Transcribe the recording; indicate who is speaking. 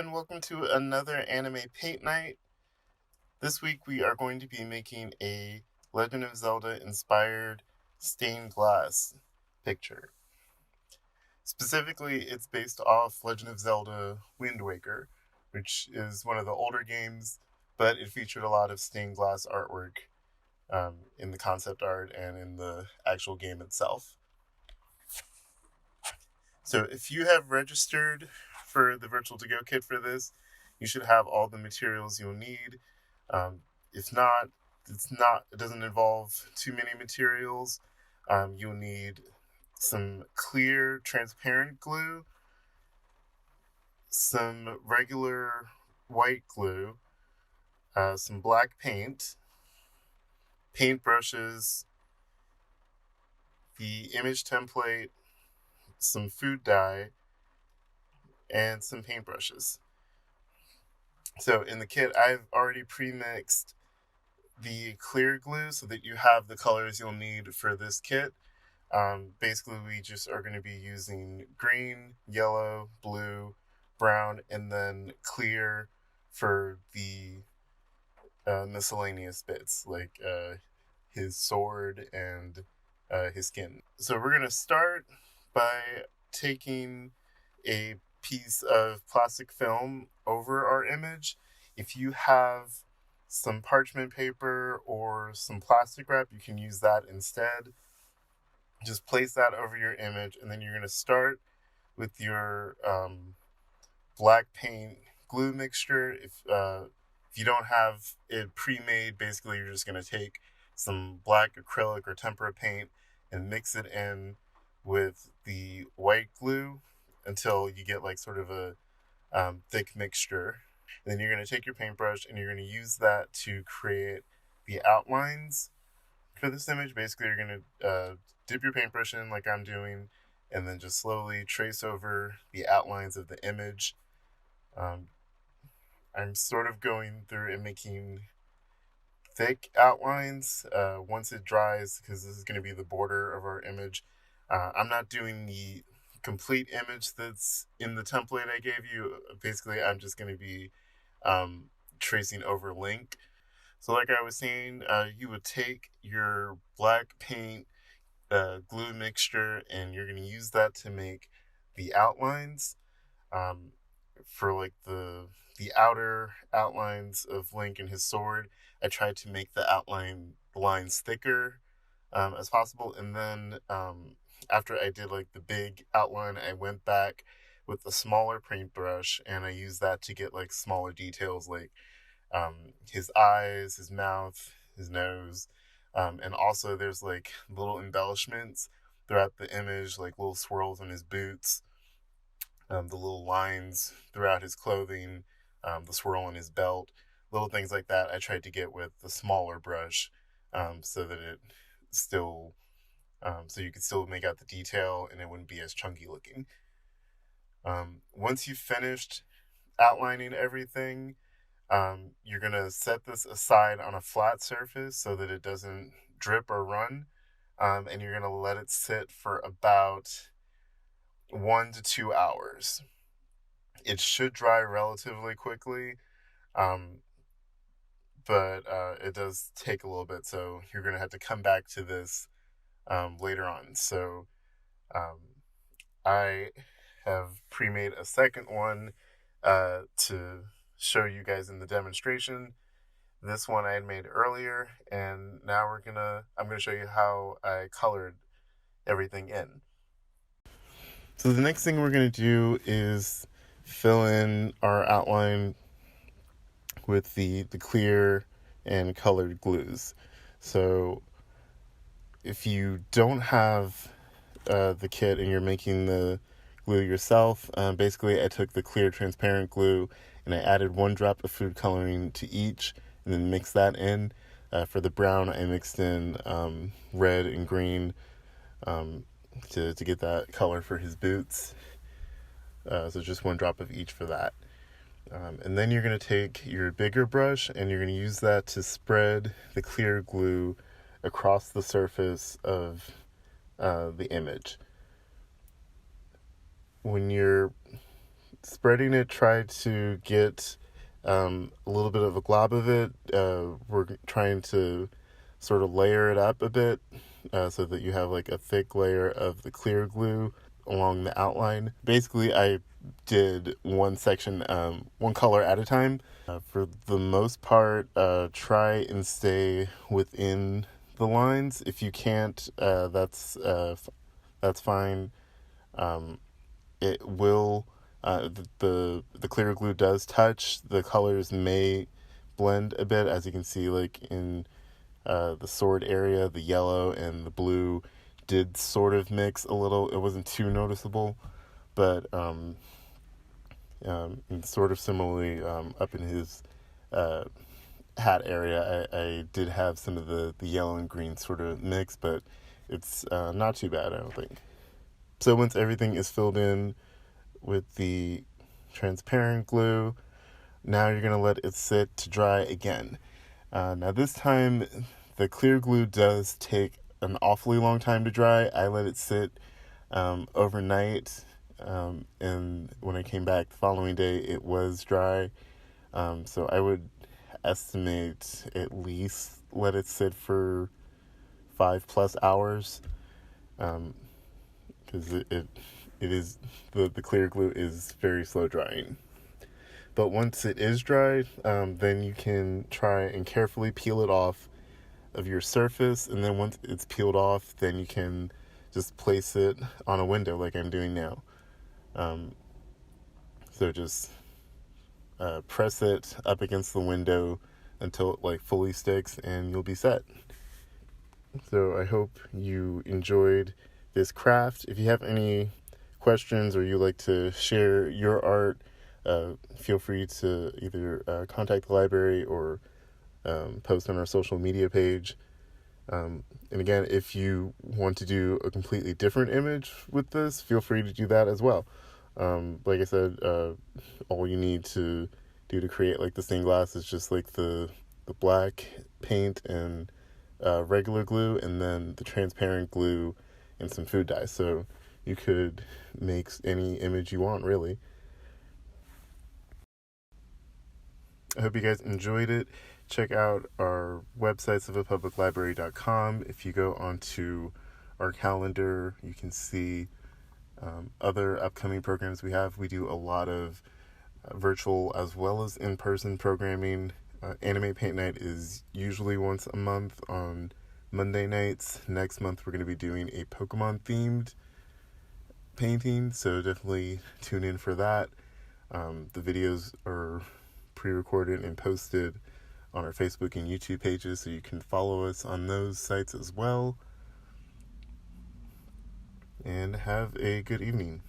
Speaker 1: and welcome to another anime paint night. This week we are going to be making a Legend of Zelda inspired stained glass picture. Specifically, it's based off Legend of Zelda Wind Waker, which is one of the older games, but it featured a lot of stained glass artwork in the concept art and in the actual game itself. So if you have registered for the Virtual To Go kit for this, you should have all the materials you'll need. If not, it doesn't involve too many materials. You'll need some clear, transparent glue, some regular white glue, some black paint, paintbrushes, the image template, some food dye, and some paintbrushes. So in the kit, I've already pre-mixed the clear glue so that you have the colors you'll need for this kit. Basically, we just are going to be using green, yellow, blue, brown, and then clear for the miscellaneous bits, like his sword and his skin. So we're going to start by taking a piece of plastic film over our image. If you have some parchment paper or some plastic wrap, you can use that instead. Just place that over your image, and then you're going to start with your black paint glue mixture. If you don't have it pre-made, basically you're just going to take some black acrylic or tempera paint and mix it in with the white glue until you get like sort of a thick mixture. And then you're going to take your paintbrush and you're going to use that to create the outlines for this image. Basically, you're going to dip your paintbrush in like I'm doing, and then just slowly trace over the outlines of the image. I'm sort of going through and making thick outlines once it dries, because this is going to be the border of our image. I'm not doing the complete image that's in the template I gave you. Basically, I'm just going to be tracing over Link. So like I was saying, you would take your black paint glue mixture and you're going to use that to make the outlines. For like the outer outlines of Link and his sword, I tried to make the lines thicker as possible. And then after I did like the big outline, I went back with a smaller paintbrush and I used that to get like smaller details, like his eyes, his mouth, his nose, and also there's like little embellishments throughout the image, like little swirls on his boots, the little lines throughout his clothing, the swirl on his belt, little things like that. I tried to get with the smaller brush, so that it still, so you could still make out the detail and it wouldn't be as chunky looking. Once you've finished outlining everything, you're going to set this aside on a flat surface so that it doesn't drip or run. And you're going to let it sit for about 1 to 2 hours. It should dry relatively quickly, but it does take a little bit, so you're going to have to come back to this later on. So I have pre-made a second one to show you guys in the demonstration. This one I had made earlier, and now I'm gonna show you how I colored everything in. So the next thing we're gonna do is fill in our outline with the clear and colored glues. So if you don't have the kit and you're making the glue yourself, basically I took the clear transparent glue and I added 1 drop of food coloring to each and then mixed that in. For the brown, I mixed in red and green to get that color for his boots. So just 1 drop of each for that. And then you're going to take your bigger brush and you're going to use that to spread the clear glue across the surface of the image. When you're spreading it, try to get a little bit of a glob of it. We're trying to sort of layer it up a bit so that you have like a thick layer of the clear glue along the outline. Basically, I did one section, one color at a time. For the most part, try and stay within the lines. If you can't, that's fine. It will the clear glue does touch. The colors may blend a bit, as you can see, like in the sword area, the yellow and the blue did sort of mix a little. It wasn't too noticeable, but and sort of similarly up in his hat area, I did have some of the yellow and green sort of mix, but it's not too bad, I don't think. So once everything is filled in with the transparent glue, now you're going to let it sit to dry again. Now this time, the clear glue does take an awfully long time to dry. I let it sit overnight, and when I came back the following day, it was dry. So I would estimate at least let it sit for 5+ hours, because it is the clear glue is very slow drying. But once it is dry, then you can try and carefully peel it off of your surface, and then once it's peeled off, then you can just place it on a window like I'm doing now. So just press it up against the window until it like fully sticks, and you'll be set. So I hope you enjoyed this craft. If you have any questions or you like to share your art, feel free to either contact the library or post on our social media page. And again, if you want to do a completely different image with this, feel free to do that as well. Like I said, all you need to do to create like the stained glass is just like the black paint and regular glue, and then the transparent glue and some food dye. So you could make any image you want, really. I hope you guys enjoyed it. Check out our website, civilpubliclibrary.com. If you go onto our calendar, you can see other upcoming programs we have. We do a lot of virtual as well as in-person programming. Anime Paint Night is usually once a month on Monday nights. Next month we're going to be doing a Pokemon-themed painting, so definitely tune in for that. The videos are pre-recorded and posted on our Facebook and YouTube pages, so you can follow us on those sites as well. And have a good evening.